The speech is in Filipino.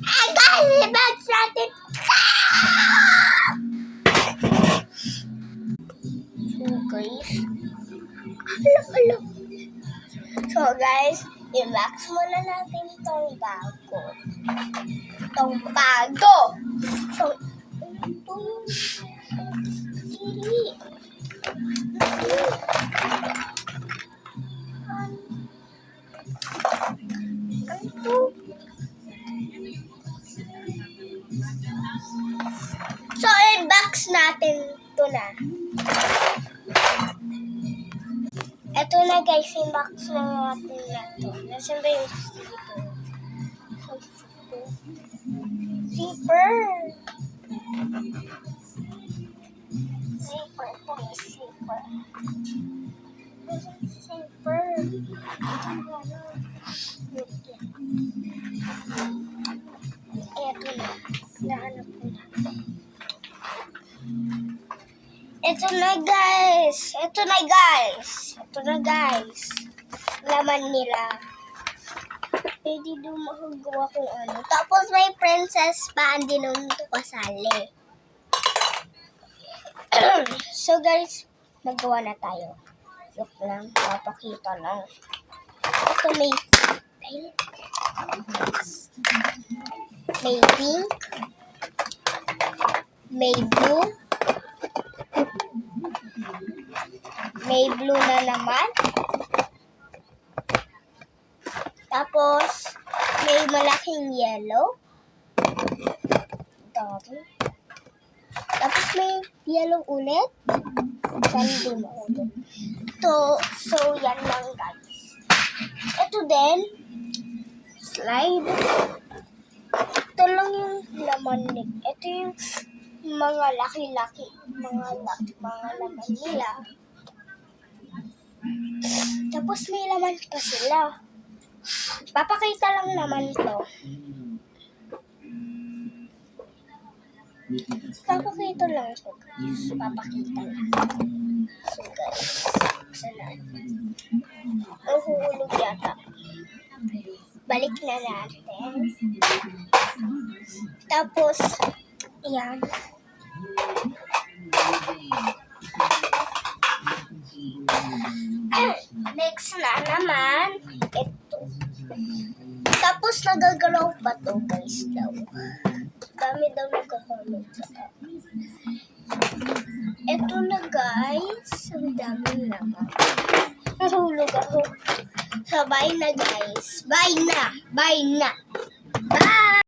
Ay, guys, i-box natin. So, guys. Hello. So, guys, i-box muna natin itong bago. So, ito yung sili. Ito. So, i-box natin ito na. Ito na guys, i-box na natin na ito. Nasaan ba yung zipper? Zipper! Zipper, please, zipper. Zipper. Ito na. Nahanap ko na. Ito na guys. Laman nila. Pwede doon makagawa kung ano. Tapos may princess pa, hindi naman ito kasali. So guys, nagawa na tayo. Joke lang, papakita lang. Ito may pink, may blue, may blue na naman. Tapos, may malaking yellow. Dami. Tapos, may yellow ulit. Saan hindi maulit? So, yan lang guys. Ito din. Slide. Ito lang yung laman nila. Ito yung mga laki-laki. Mga laman nila. Tapos, may laman pa sila. Papakita lang naman to. Papakita lang ito guys. Papakita lang. So guys, saan? Nahuhulog yata. Balik na natin. Tapos, yan. Next na naman, ito. Tapos nagagalaw pa to guys daw. Dami daw nagkakomment sa akin. Ito na guys. Ang dami naman. Nahulog ako. So bye na guys. Bye na. Bye.